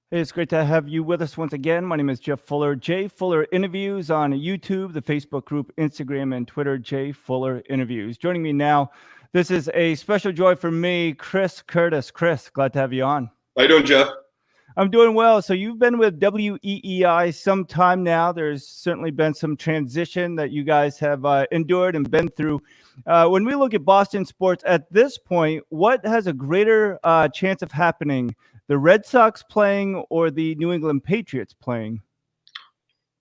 Hey, it's great to have you with us once again. My name is Jeff Fuller. Jay Fuller Interviews on YouTube, the Facebook group, Instagram, and Twitter, Jay Fuller Interviews. Joining me now, this is a special joy for me, Chris Curtis. Chris, glad to have you on. How you doing, Jeff? I'm doing well. So you've been with WEEI some time now. There's certainly been some transition that you guys have endured and been through. When we look at Boston sports at this point, what has a greater chance of happening? The Red Sox playing or the New England Patriots playing?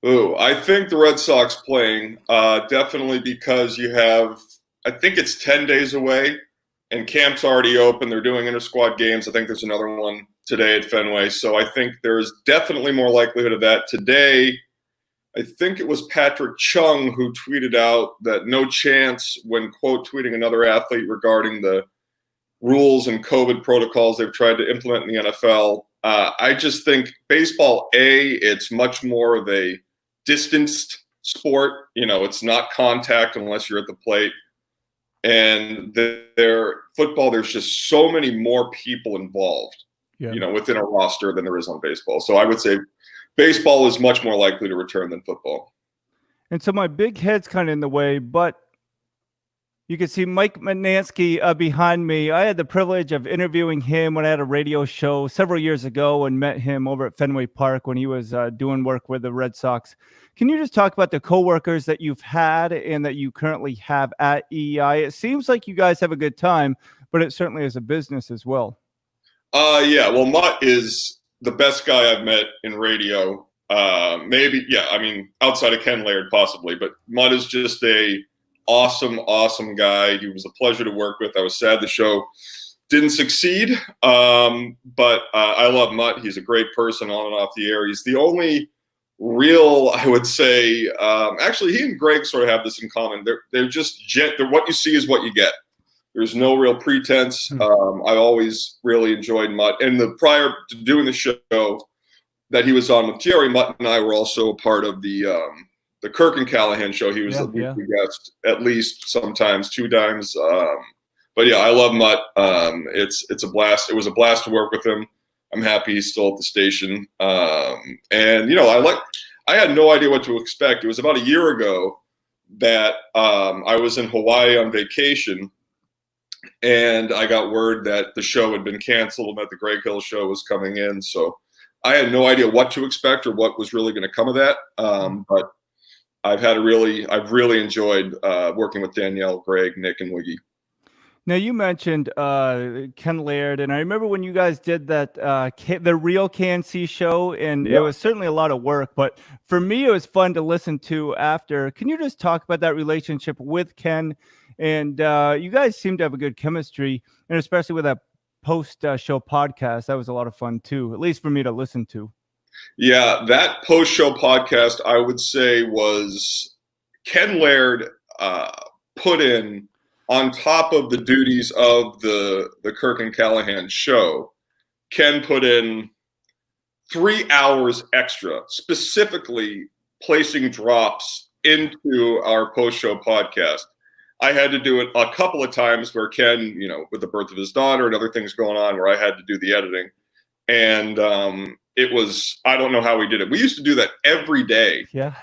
Oh, I think the Red Sox playing, definitely because you have, I think it's 10 days away, and camp's already open. They're doing inter-squad games. I think there's another one today at Fenway. So I think there's definitely more likelihood of that. Today, I think it was Patrick Chung who tweeted out that no chance when, quote, tweeting another athlete regarding the rules and COVID protocols they've tried to implement in the NFL. I just think baseball, it's much more of a distanced sport. You know, it's not contact unless you're at the plate. And their football, there's just so many more people involved, within a roster than there is on baseball. So I would say baseball is much more likely to return than football. And so my big head's kind of in the way, but you can see Mike Manansky behind me. I had the privilege of interviewing him when I had a radio show several years ago and met him over at Fenway Park when he was doing work with the Red Sox. Can you just talk about the coworkers that you've had and that you currently have at EEI? It seems like you guys have a good time, but it certainly is a business as well. Yeah. Well, Mutt is the best guy I've met in radio. Outside of Ken Laird possibly, but Mutt is just a awesome guy. He was a pleasure to work with. I was sad the show didn't succeed, but I love Mutt. He's a great person on and off the air. He's the only real, I would say, actually he and Greg sort of have this in common. They're just they're what you see is what you get. There's no real pretense. I always really enjoyed Mutt. And prior to doing the show that he was on with Jerry, Mutt and I were also a part of the Kirk and Callahan show. He was the weekly guest at least sometimes 2 times. But yeah, I love Mutt. It's a blast. It was a blast to work with him. I'm happy he's still at the station. I had no idea what to expect. It was about a year ago that I was in Hawaii on vacation, and I got word that the show had been canceled and that the Greg Hill show was coming in. So I had no idea what to expect or what was really going to come of that. But I've really enjoyed working with Danielle, Greg, Nick, and Wiggy. Now, you mentioned Ken Laird, and I remember when you guys did that, the Real Can-See show, and It was certainly a lot of work, but for me, it was fun to listen to after. Can you just talk about that relationship with Ken? And you guys seem to have a good chemistry, and especially with that post-show podcast, that was a lot of fun too, at least for me to listen to. Yeah, that post-show podcast, I would say, was Ken Laird put in on top of the duties of the Kirk and Callahan show. Ken put in 3 hours extra, specifically placing drops into our post-show podcast. I had to do it a couple of times where Ken, with the birth of his daughter and other things going on, where I had to do the editing. And it was, I don't know how we did it. We used to do that every day. Yeah.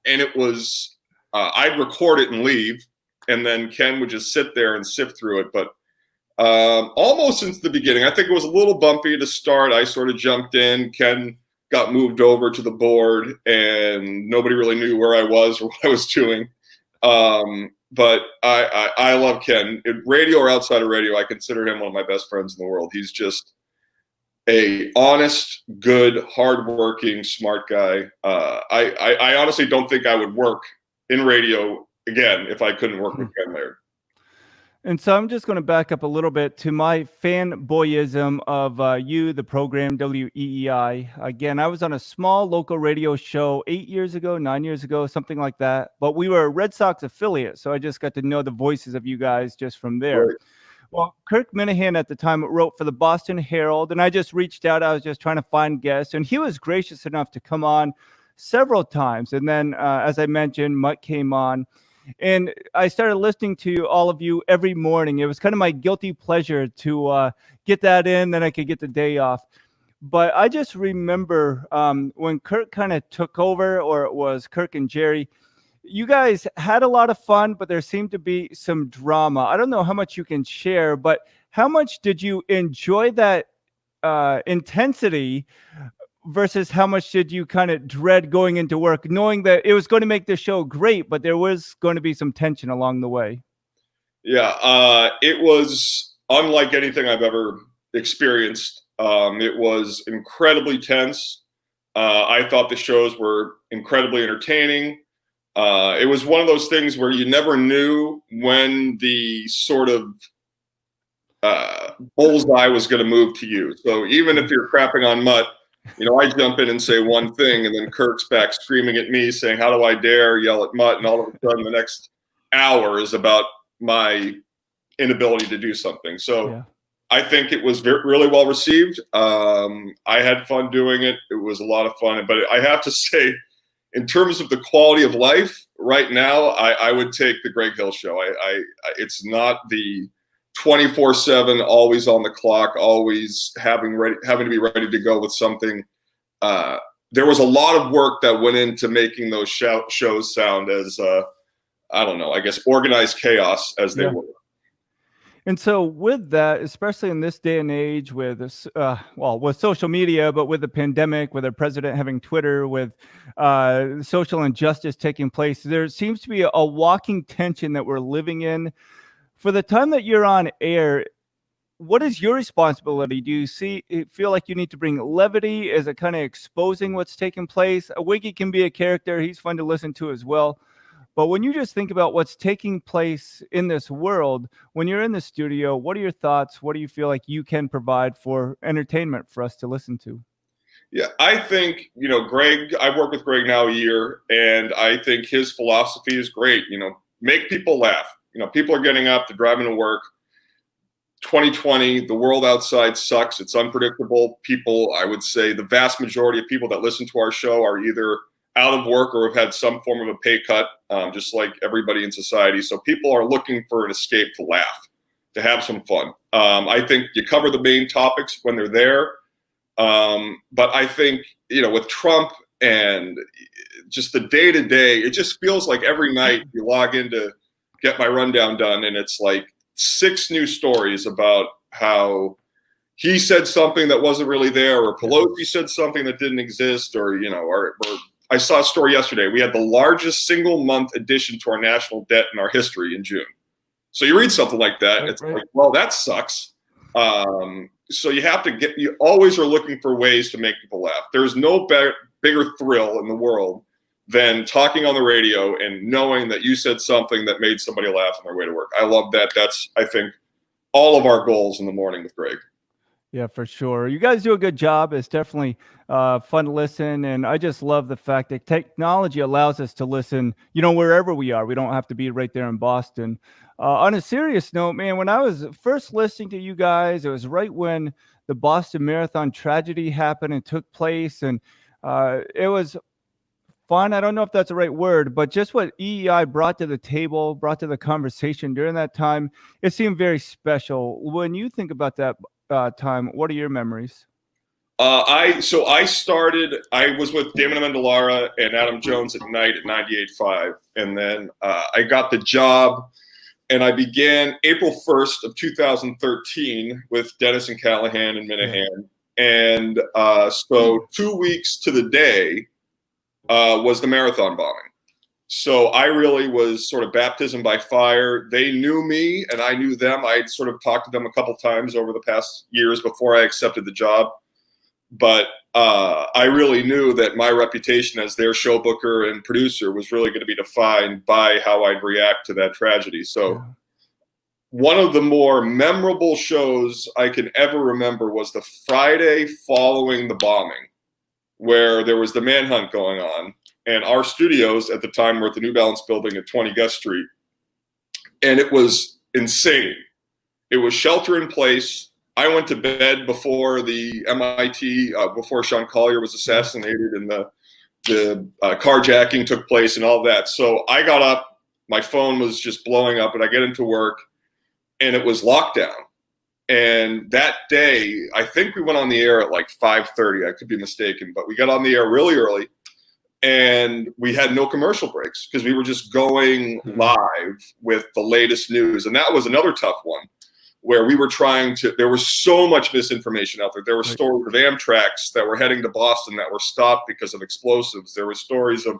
And it was, I'd record it and leave, and then Ken would just sit there and sift through it. But almost since the beginning, I think it was a little bumpy to start. I sort of jumped in. Ken got moved over to the board, and nobody really knew where I was or what I was doing. But I love Ken. In radio or outside of radio, I consider him one of my best friends in the world. He's just a honest, good, hardworking, smart guy. I honestly don't think I would work in radio again if I couldn't work with Ken Laird. And so I'm just going to back up a little bit to my fanboyism of the program, WEEI. Again, I was on a small local radio show 9 years ago, something like that. But we were a Red Sox affiliate, so I just got to know the voices of you guys just from there. Right. Well, Kirk Minahan at the time wrote for the Boston Herald, and I just reached out. I was just trying to find guests, and he was gracious enough to come on several times. And then, as I mentioned, Mutt came on. And I started listening to all of you every morning. It was kind of my guilty pleasure to get that in, then I could get the day off. But I just remember when Kirk kind of took over, or it was Kirk and Jerry, you guys had a lot of fun, but there seemed to be some drama. I don't know how much you can share, but how much did you enjoy that intensity versus how much did you kind of dread going into work, knowing that it was going to make the show great, but there was going to be some tension along the way? Yeah, it was unlike anything I've ever experienced. It was incredibly tense. I thought the shows were incredibly entertaining. It was one of those things where you never knew when the sort of bullseye was going to move to you. So even if you're crapping on Mutt, I jump in and say one thing, and then Kirk's back screaming at me saying, "How do I dare yell at Mutt?" And all of a sudden, the next hour is about my inability to do something. So Yeah. I think it was really well received. I had fun doing it. It was a lot of fun. But I have to say, in terms of the quality of life right now, I would take the Greg Hill Show. It's not the 24/7, always on the clock, always having to be ready to go with something. There was a lot of work that went into making those shows sound as I don't know, I guess organized chaos as they were. And so with that, especially in this day and age with this, with social media, but with the pandemic, with our president having Twitter, with social injustice taking place, there seems to be a walking tension that we're living in. For the time that you're on air, what is your responsibility? Do you feel like you need to bring levity? Is it kind of exposing what's taking place? Wiggy can be a character. He's fun to listen to as well. But when you just think about what's taking place in this world, when you're in the studio, what are your thoughts? What do you feel like you can provide for entertainment for us to listen to? Yeah, I think, Greg, I've worked with Greg now a year, and I think his philosophy is great. Make people laugh. People are getting up, they're driving to work. 2020, the world outside sucks. It's unpredictable. People, I would say the vast majority of people that listen to our show are either out of work or have had some form of a pay cut, just like everybody in society. So people are looking for an escape to laugh, to have some fun. I think you cover the main topics when they're there. But I think, with Trump and just the day-to-day, it just feels like every night you log in to get my rundown done, and it's like 6 new stories about how he said something that wasn't really there, or Pelosi said something that didn't exist, or I saw a story yesterday. We had the largest single month addition to our national debt in our history in June. So you read something like that, Right, it's right. like, well, that sucks. So you always are looking for ways to make people laugh. There's no bigger thrill in the world than talking on the radio and knowing that you said something that made somebody laugh on their way to work. I love that. That's, I think, all of our goals in the morning with Greg. Yeah, for sure. You guys do a good job. It's definitely fun to listen. And I just love the fact that technology allows us to listen, wherever we are. We don't have to be right there in Boston. On a serious note, man, when I was first listening to you guys, it was right when the Boston Marathon tragedy happened and took place. And it was fun. I don't know if that's the right word, but just what EEI brought to the table, brought to the conversation during that time, it seemed very special. When you think about that time, what are your memories? I was with Damon Amendolara and Adam Jones at night at 98.5. And then I got the job, and I began April 1st of 2013 with Dennis and Callahan and Minahan. Yeah. And so 2 weeks to the day was the marathon bombing. So I really was sort of baptism by fire. They knew me and I knew them. I'd sort of talked to them a couple times over the past years before I accepted the job. But I really knew that my reputation as their show booker and producer was really going to be defined by how I'd react to that tragedy. So one of the more memorable shows I can ever remember was the Friday following the bombing, where there was the manhunt going on. And our studios at the time were at the New Balance building at 20 Gus Street. And it was insane. It was shelter in place. I went to bed before the MIT, before Sean Collier was assassinated and the carjacking took place and all that. So I got up, my phone was just blowing up, and I get into work, and it was lockdown. And that day, I think we went on the air at like 5:30. I could be mistaken, but we got on the air really early, and we had no commercial breaks because we were just going live with the latest news. And that was another tough one, where we were there was so much misinformation out there. There were stories of Amtrak's that were heading to Boston that were stopped because of explosives. There were stories of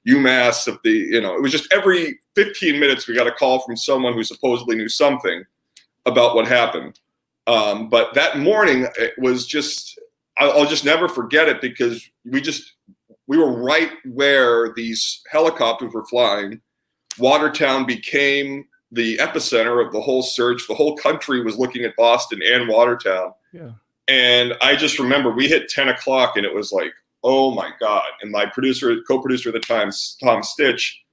UMass, it was just every 15 minutes we got a call from someone who supposedly knew something about what happened. But that morning, it was just, I'll just never forget it, because we were right where these helicopters were flying. Watertown became the epicenter of the whole search. The whole country was looking at Boston and Watertown. Yeah. And I just remember we hit 10 o'clock and it was like, oh my God. And my co-producer at the time, Tom Stitch,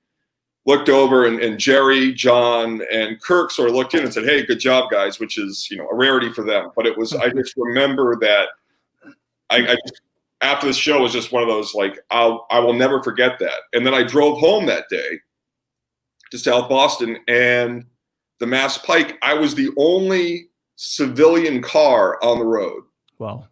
looked over, and Jerry, John, and Kirk sort of looked in and said, "Hey, good job, guys," which is, a rarity for them. But I just remember that after the show was just one of those, like, I will never forget that. And then I drove home that day to South Boston, and the Mass Pike, I was the only civilian car on the road. Wow.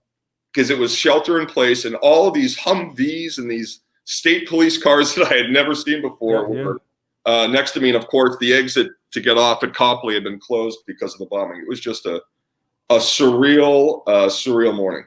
Because it was shelter in place, and all of these Humvees and these state police cars that I had never seen before were next to me. And of course, the exit to get off at Copley had been closed because of the bombing. It was just a surreal morning.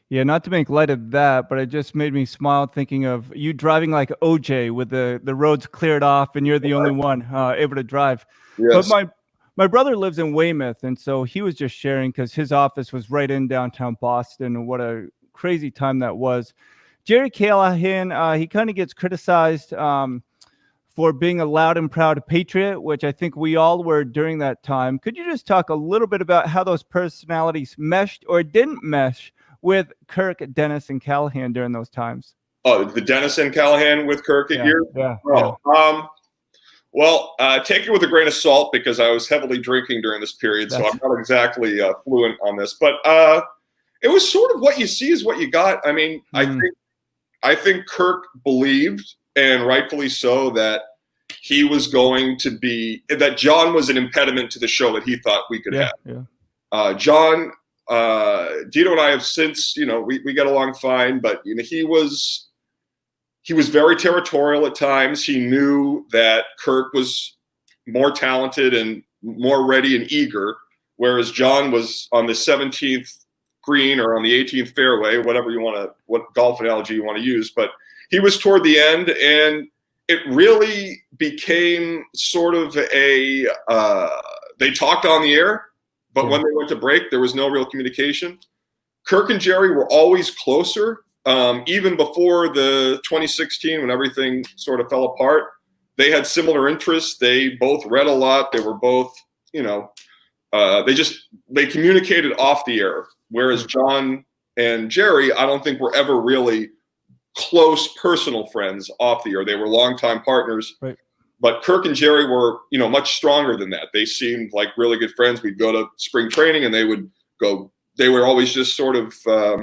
Yeah, not to make light of that, but it just made me smile thinking of you driving like OJ with the roads cleared off and you're the only one able to drive. Yes. But my brother lives in Weymouth, and so he was just sharing, because his office was right in downtown Boston, and what a crazy time that was. Jerry Callahan, he kind of gets criticized for being a loud and proud patriot, which I think we all were during that time. Could you just talk a little bit about how those personalities meshed or didn't mesh with Kirk, Dennis, and Callahan during those times? Oh, the Dennis and Callahan with Kirk at years? Yeah. Well, take it with a grain of salt, because I was heavily drinking during this period, so I'm not exactly fluent on this. But it was sort of what you see is what you got. I mean, I think Kirk believed, and rightfully so, that he was going to be, that John was an impediment to the show that he thought we could have. Yeah. John, Dino and I have since, we get along fine, but he was very territorial at times. He knew that Kirk was more talented and more ready and eager, whereas John was on the 17th green or on the 18th fairway, what golf analogy you want to use. But he was toward the end, and it really became sort of they talked on the air, but when they went to break, there was no real communication. Kirk and Jerry were always closer. Even before the 2016, when everything sort of fell apart, they had similar interests. They both read a lot. They were both, they communicated off the air. Whereas John and Jerry, I don't think were ever really close personal friends off the air. They were longtime partners. Right. But Kirk and Jerry were, much stronger than that. They seemed like really good friends. We'd go to spring training and they would go. They were always just sort of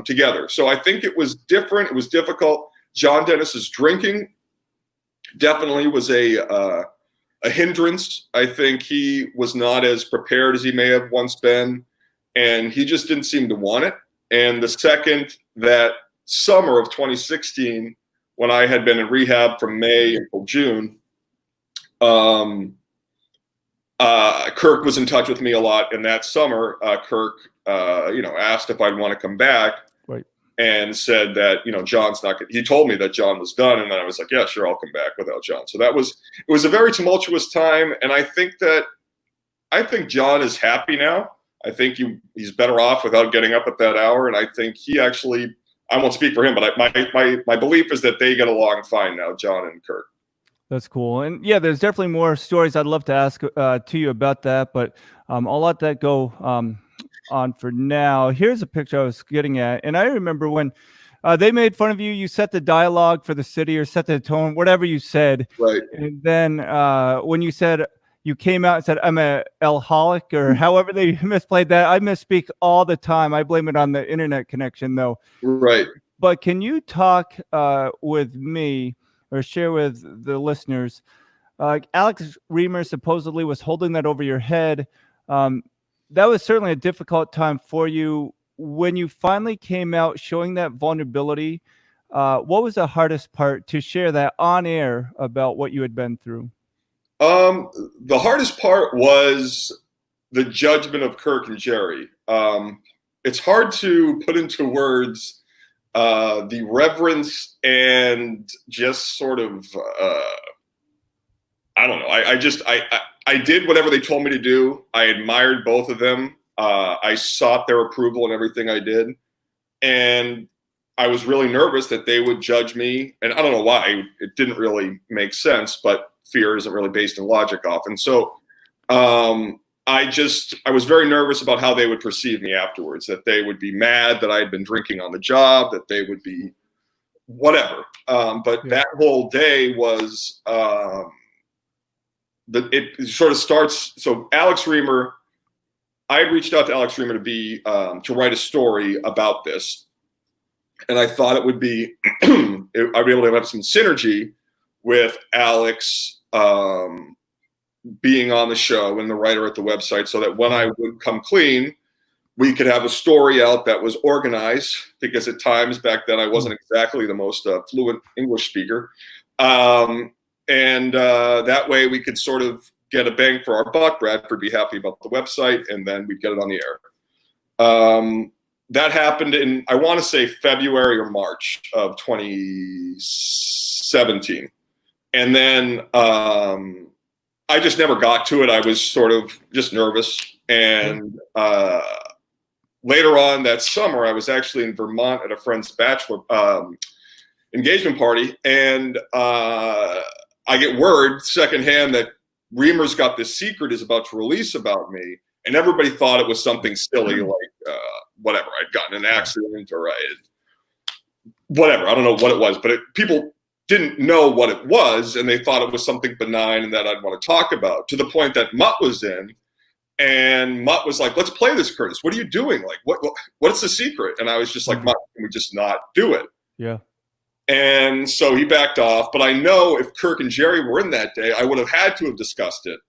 together. So I think it was different. It was difficult. John Dennis's drinking definitely was a hindrance. I think he was not as prepared as he may have once been, and he just didn't seem to want it. And the second, that summer of 2016, when I had been in rehab from May until June, Kirk was in touch with me a lot. And that summer, Kirk, asked if I'd want to come back, right, and said that, John's not good. He told me that John was done. And then I was like, yeah, sure, I'll come back without John. So it was a very tumultuous time. And I think John is happy now. I think he's better off without getting up at that hour. And I think he actually, I won't speak for him, but my belief is that they get along fine now, John and Kirk. That's cool. And yeah, there's definitely more stories I'd love to ask to you about that, but I'll let that go on for now. Here's a picture I was getting at. And I remember when they made fun of you, you set the dialogue for the city or set the tone, whatever you said. Right. And then when you said, you came out and said, I'm a alcoholic, or however they misplayed that. I misspeak all the time. I blame it on the internet connection though. Right. But can you talk with me or share with the listeners? Alex Reamer supposedly was holding that over your head. that was certainly a difficult time for you. When you finally came out showing that vulnerability, what was the hardest part to share that on air about what you had been through? The hardest part was the judgment of Kirk and Jerry. It's hard to put into words the reverence and just sort of I don't know. I did whatever they told me to do. I admired both of them. I sought their approval in everything I did, and I was really nervous that they would judge me. And I don't know why. It didn't really make sense, but fear isn't really based in logic often. So I was very nervous about how they would perceive me afterwards, that they would be mad that I had been drinking on the job, that they would be whatever. But that whole day was, it sort of starts. So Alex Reamer, I had reached out to Alex Reamer to write a story about this. And I thought it would be, I'd be able to have some synergy with Alex being on the show and the writer at the website, so that when I would come clean, we could have a story out that was organized, because at times back then I wasn't exactly the most fluent English speaker. And that way we could sort of get a bang for our buck. Bradford would be happy about the website, and then we'd get it on the air. That happened in, I want to say, February or March of 2017. And then I just never got to it. I was sort of just nervous. And later on that summer, I was actually in Vermont at a friend's bachelor engagement party. And I get word secondhand that Reamer's got this secret is about to release about me. And everybody thought it was something silly, like whatever, I'd gotten in an accident or whatever. I don't know what it was, but people didn't know what it was, and they thought it was something benign and that I'd want to talk about, to the point that Mutt was in, and Mutt was like, let's play this, Curtis. What are you doing? Like, what's the secret? And I was just like, Mutt, can we just not do it? Yeah. And so he backed off. But I know if Kirk and Jerry were in that day, I would have had to have discussed it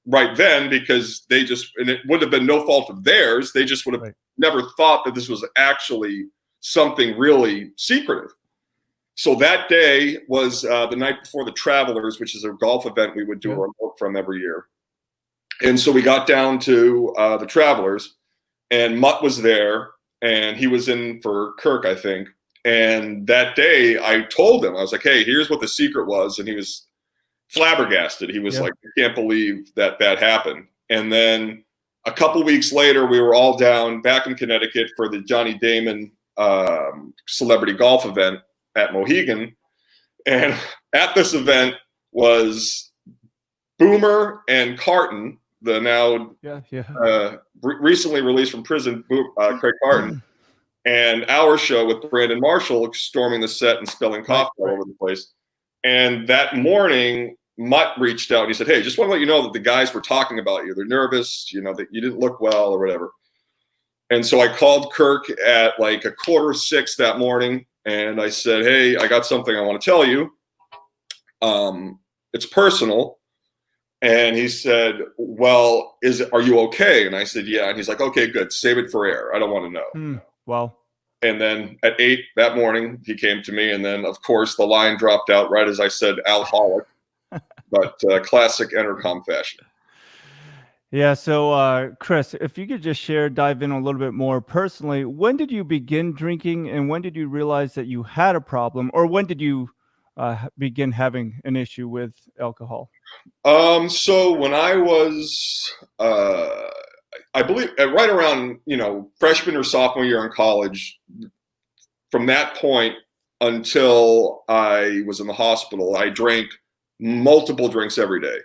right then, because and it would have been no fault of theirs. They just would have never thought that this was actually something really secretive. So that day was the night before the Travelers, which is a golf event we would do a remote from every year. And so we got down to the Travelers, and Mutt was there, and he was in for Kirk, I think. And that day I told him, I was like, hey, here's what the secret was. And he was flabbergasted. He was like, I can't believe that happened. And then a couple weeks later, we were all down back in Connecticut for the Johnny Damon celebrity golf event at Mohegan. And at this event was Boomer and Carton, the now recently released from prison, Craig Carton, and our show with Brandon Marshall storming the set and spilling coffee all over the place. And that morning, Mutt reached out and he said, hey, just want to let you know that the guys were talking about you. They're nervous, that you didn't look well or whatever. And so I called Kirk at like 5:45 that morning, and I said, hey, I got something I want to tell you. It's personal. And he said, well, are you okay? And I said, yeah. And he's like, okay, good. Save it for air. I don't want to know. Wow. And then at 8 that morning, he came to me. And then, of course, the line dropped out right as I said alcoholic, but classic intercom fashion. Yeah. So, Chris, if you could just dive in a little bit more personally, when did you begin drinking, and when did you realize that you had a problem, or when did you begin having an issue with alcohol? So when I was, I believe right around, freshman or sophomore year in college, from that point until I was in the hospital, I drank multiple drinks every day.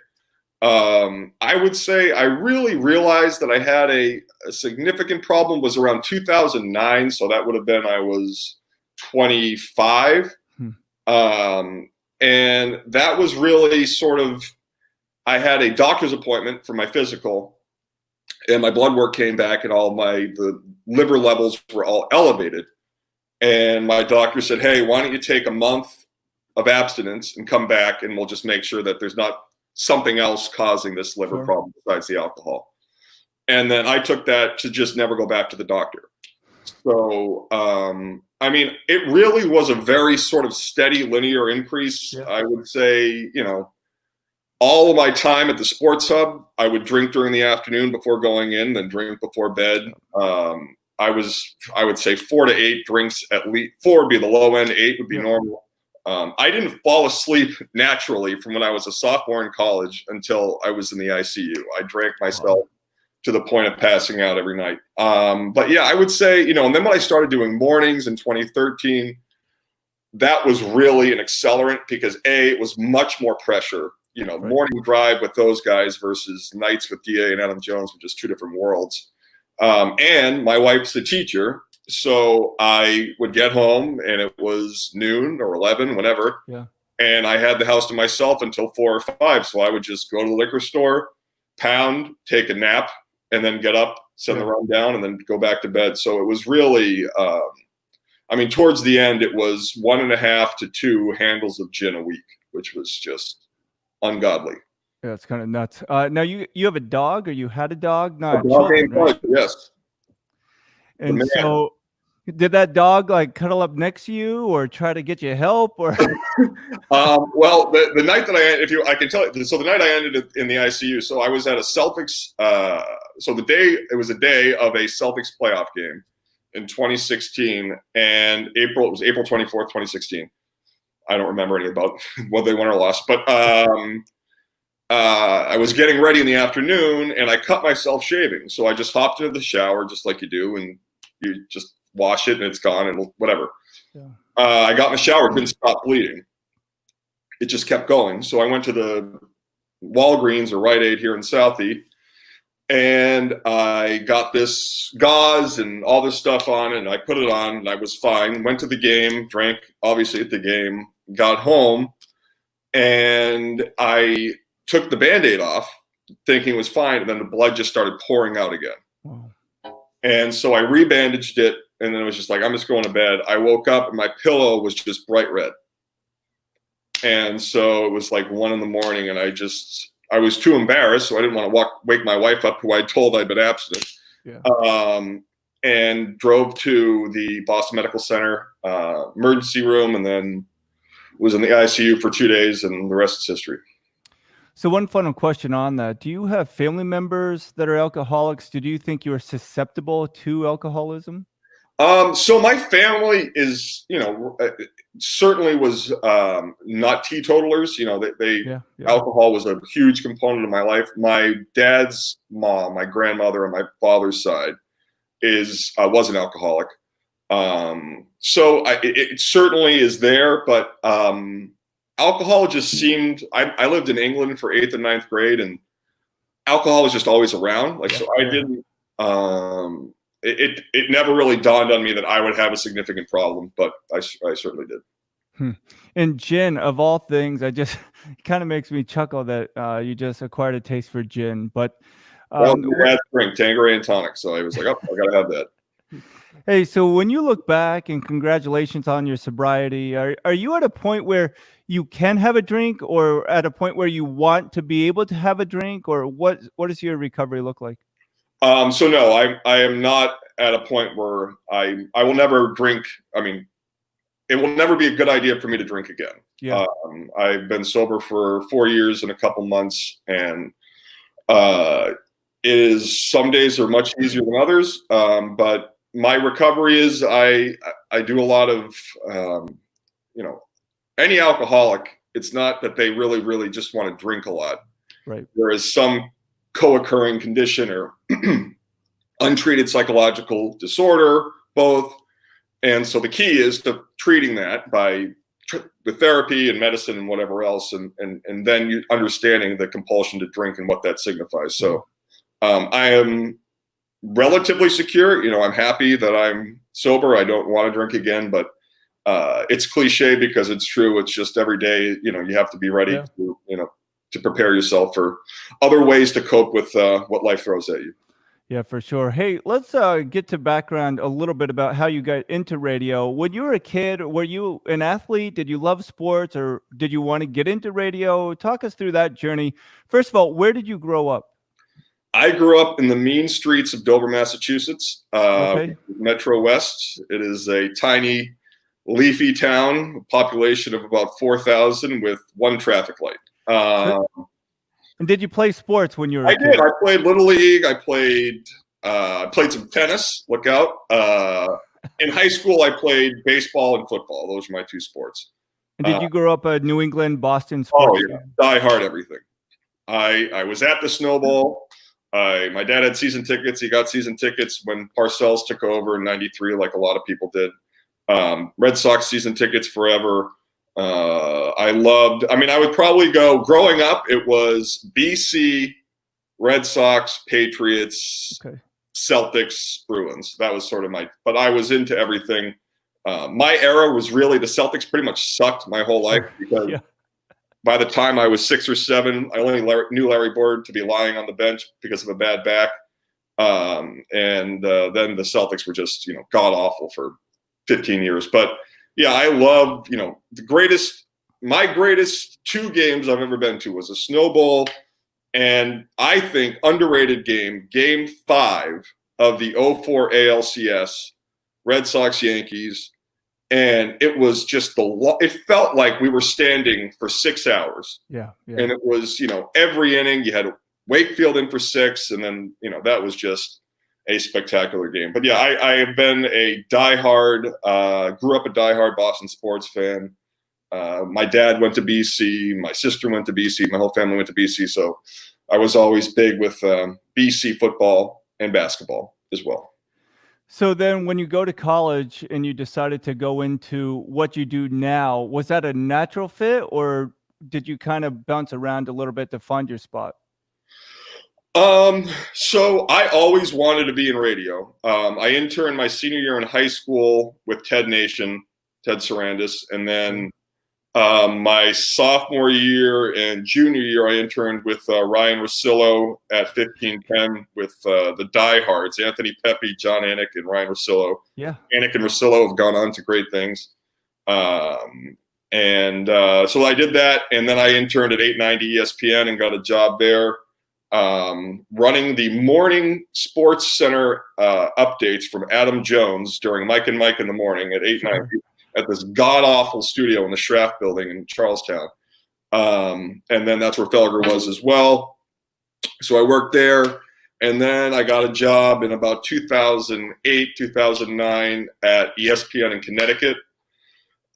I would say I really realized that I had a significant problem was around 2009. So that would have been, I was 25. And that was really sort of, I had a doctor's appointment for my physical, and my blood work came back, and the liver levels were all elevated. And my doctor said, hey, why don't you take a month of abstinence and come back, and we'll just make sure that there's not something else causing this liver problem besides the alcohol. And then I took that to just never go back to the doctor. So, I mean, it really was a very sort of steady linear increase. Yeah. I would say, all of my time at the sports hub, I would drink during the afternoon before going in, then drink before bed. I would say 4 to 8 drinks at least. 4 would be the low end, 8 would be normal. I didn't fall asleep naturally from when I was a sophomore in college until I was in the ICU. I drank myself to the point of passing out every night. But yeah, I would say, and then when I started doing mornings in 2013, that was really an accelerant because it was much more pressure. Morning drive with those guys versus nights with DA and Adam Jones were just 2 different worlds. And my wife's a teacher, so I would get home and it was noon or 11, whenever. Yeah. And I had the house to myself until 4 or 5. So I would just go to the liquor store, pound, take a nap, and then get up, send the run down, and then go back to bed. So it was really, towards the end, it was 1.5 to 2 handles of gin a week, which was just ungodly. Yeah, it's kind of nuts. Now you have a dog, or you had a dog? Not children, right? Yes. And so, did that dog like cuddle up next to you, or try to get you help, or? Well, the night that I can tell you. So the night I ended in the ICU. So I was at a Celtics. It was a day of a Celtics playoff game in 2016, and it was April 24th, 2016. I don't remember anything about whether they won or lost, but I was getting ready in the afternoon, and I cut myself shaving. So I just hopped into the shower, just like you do, and you just wash it, and it's gone, and whatever. Yeah. I got in the shower, it didn't stop bleeding. It just kept going. So I went to the Walgreens or Rite Aid here in Southie, and I got this gauze and all this stuff on, and I put it on, and I was fine. Went to the game, drank, obviously, at the game, got home, and I took the Band-Aid off, thinking it was fine, and then the blood just started pouring out again. Wow. And so I rebandaged it, and then it was just like, I'm just going to bed. I woke up, and my pillow was just bright red. And so it was like 1 a.m, and I was too embarrassed, so I didn't want to wake my wife up, who I told I'd been abstinent. Yeah. And drove to the Boston Medical Center emergency room, and then was in the ICU for 2 days, and the rest is history. So one final question on that. Do you have family members that are alcoholics? Do you think you're susceptible to alcoholism? So my family is, certainly was not teetotalers. Alcohol was a huge component of my life. My dad's mom, my grandmother on my father's side, was an alcoholic. So it certainly is there, but alcohol just seemed. I lived in England for 8th and 9th grade, and alcohol was just always around. I didn't. It never really dawned on me that I would have a significant problem, but I certainly did. And gin, of all things, it kind of makes me chuckle that you just acquired a taste for gin. But my dad's drink Tanqueray and tonic, so I was like, I gotta have that. Hey, so when you look back, and congratulations on your sobriety, are you at a point where you can have a drink, or at a point where you want to be able to have a drink, or what does your recovery look like? So no, I am not at a point where I will never drink. I mean, it will never be a good idea for me to drink again. Yeah. I've been sober for 4 years and a couple months, and some days are much easier than others. But my recovery is I do a lot of, any alcoholic, it's not that they really, really just want to drink a lot. Right. There is some co-occurring condition or untreated psychological disorder, both. And so the key is to treating that with therapy and medicine and whatever else, and then you understanding the compulsion to drink and what that signifies. So I am relatively secure. I'm happy that I'm sober. I don't want to drink again, but it's cliche because it's true. It's just every day, you have to be ready to prepare yourself for other ways to cope with what life throws at you. Yeah, for sure. Hey, let's get to background a little bit about how you got into radio. When you were a kid, were you an athlete? Did you love sports, or did you want to get into radio? Talk us through that journey. First of all, where did you grow up? I grew up in the mean streets of Dover, Massachusetts, Okay. Metro West. It is a tiny, leafy town, a population of about 4,000 with one traffic light. So, and did you play sports when you were I a kid? did. I played Little League. I played some tennis. Look out. In high school, I played baseball and football. Those were my two sports. And did you grow up a New England, Boston Oh, sports yeah. fan? Die hard everything. I was at the Snowball. My dad had season tickets. He got season tickets when Parcells took over in '93, like a lot of people did. Red Sox season tickets forever. I would probably go, growing up, it was BC, Red Sox, Patriots, Okay. Celtics, Bruins. That was sort of but I was into everything. My era was really, the Celtics pretty much sucked my whole life because Yeah. by the time I was 6 or 7, I only knew Larry Bird to be lying on the bench because of a bad back. Then the Celtics were just, god awful for 15 years. But yeah, I love, my greatest 2 games I've ever been to was a Snowball and I think underrated game 5 of the '04 ALCS, Red Sox Yankees. And it was just it felt like we were standing for 6 hours. Yeah. And it was, every inning you had Wakefield in for 6. And then, that was just a spectacular game. But yeah, I have been a grew up a diehard Boston sports fan. My dad went to BC. My sister went to BC. My whole family went to BC. So I was always big with BC football and basketball as well. So then when you go to college and you decided to go into what you do now, was that a natural fit or did you kind of bounce around a little bit to find your spot? So I always wanted to be in radio. I interned my senior year in high school with Ted Sarandis. And then my sophomore year and junior year, I interned with Ryan Russillo at 1510 with the diehards, Anthony Pepe, John Anik, and Ryan Russillo. Yeah. Anik and Russillo have gone on to great things. So I did that, and then I interned at 890 ESPN and got a job there running the morning sports center updates from Adam Jones during Mike and Mike in the morning at 890. Sure. At this god-awful studio in the Schraft building in Charlestown. And then that's where Felger was as well. So I worked there. And then I got a job in about 2008, 2009 at ESPN in Connecticut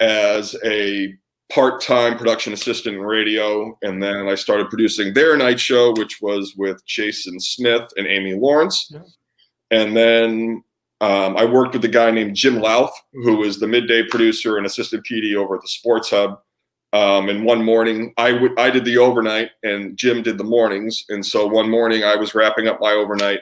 as a part-time production assistant in radio. And then I started producing their night show, which was with Jason Smith and Amy Lawrence. Yeah. And then I worked with a guy named Jim Louth, who was the midday producer and assistant PD over at the Sports Hub. And one morning, I did the overnight, and Jim did the mornings. And so one morning, I was wrapping up my overnight,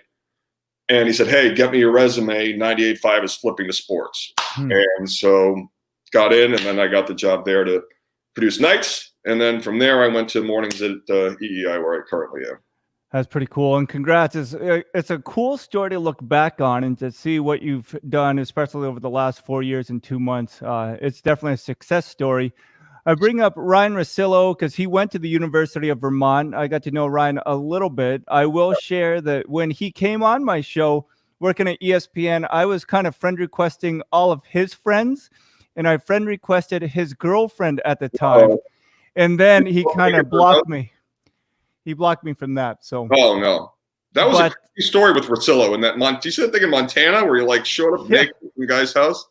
and he said, "Hey, get me your resume. 98.5 is flipping to sports." And so got in, and then I got the job there to produce nights. And then from there, I went to mornings at EEI, where I currently am. That's pretty cool. And congrats. It's a cool story to look back on and to see what you've done, especially over the last 4 years and 2 months. It's definitely a success story. I bring up Ryan Russillo because he went to the University of Vermont. I got to know Ryan a little bit. I will share that when he came on my show working at ESPN, I was kind of friend requesting all of his friends, and I friend requested his girlfriend at the time. And then he kind of blocked me. He blocked me from that. So. Oh no, that was a crazy story with Russillo in that. Do you see that thing in Montana where you showed up naked in the guy's house?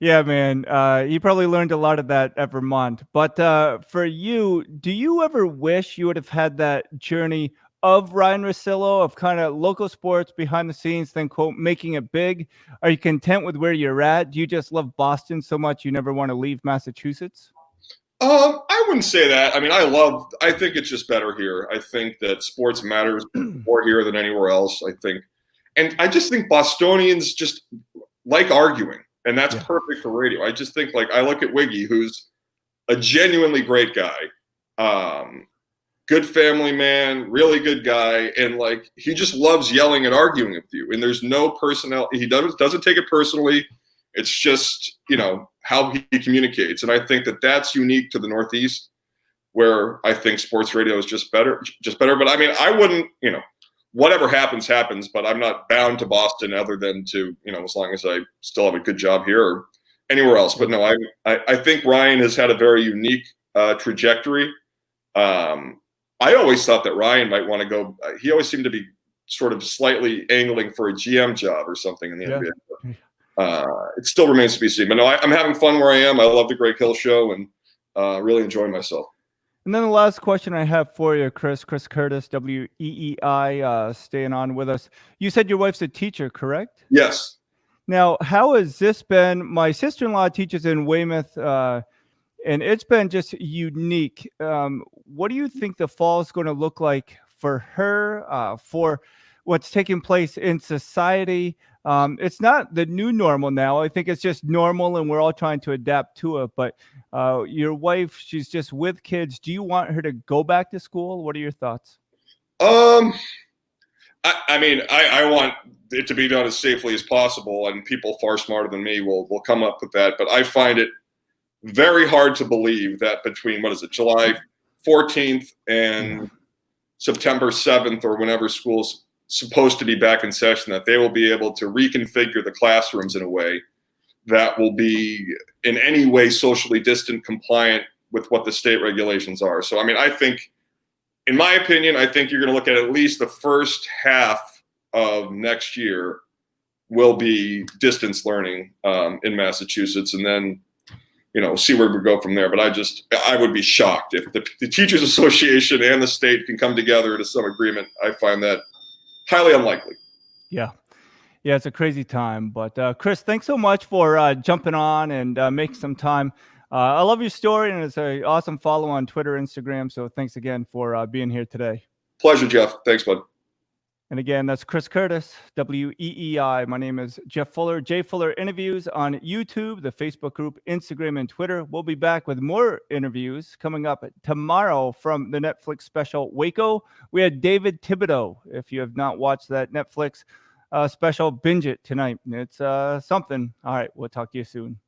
Yeah, man. He probably learned a lot of that at Vermont. But for you, do you ever wish you would have had that journey of Ryan Russillo of kind of local sports behind the scenes, then quote making it big? Are you content with where you're at? Do you just love Boston so much you never want to leave Massachusetts? I wouldn't say that. I mean, I think it's just better here. I think that sports matters more here than anywhere else. And I just think Bostonians just like arguing, and that's perfect for radio. I just think I look at Wiggy, who's a genuinely great guy, good family man, really good guy. And he just loves yelling and arguing with you. And there's no personnel. He doesn't take it personally. It's just, how he communicates. And I think that that's unique to the Northeast, where I think sports radio is just better. But I mean, I wouldn't, whatever happens, happens, but I'm not bound to Boston other than to, as long as I still have a good job here or anywhere else. But no, I think Ryan has had a very unique trajectory. I always thought that Ryan might want to go. He always seemed to be sort of slightly angling for a GM job or something in the NBA. It still remains to be seen. But no, I'm having fun where I am. I love the Greg Hill Show and really enjoying myself. And then the last question I have for you, Chris Curtis, WEEI, staying on with us. You said your wife's a teacher, correct? Yes. Now, how has this been? My sister-in-law teaches in Weymouth, and it's been just unique. What do you think the fall is going to look like for her, for what's taking place in society? It's not the new normal now. I think it's just normal, and we're all trying to adapt to it. But your wife, she's just with kids. Do you want her to go back to school? What are your thoughts? I want it to be done as safely as possible, and people far smarter than me will come up with that. But I find it very hard to believe that between, July 14th and September 7th or whenever school's supposed to be back in session, that they will be able to reconfigure the classrooms in a way that will be in any way socially distant compliant with what the state regulations are. So, I think, in my opinion, I think you're going to look at least the first half of next year will be distance learning in Massachusetts, and then, see where we go from there. But I would be shocked if the Teachers Association and the state can come together to some agreement. I find that highly unlikely. Yeah, it's a crazy time. But Chris, thanks so much for jumping on and making some time. I love your story, and it's an awesome follow on Twitter, Instagram. So thanks again for being here today. Pleasure, Jeff. Thanks, bud. And again, that's Chris Curtis, WEEI. My name is Jeff Fuller. J Fuller Interviews on YouTube, the Facebook group, Instagram, and Twitter. We'll be back with more interviews coming up tomorrow from the Netflix special Waco. We had David Thibodeau. If you have not watched that Netflix special, binge it tonight. It's something. All right, we'll talk to you soon.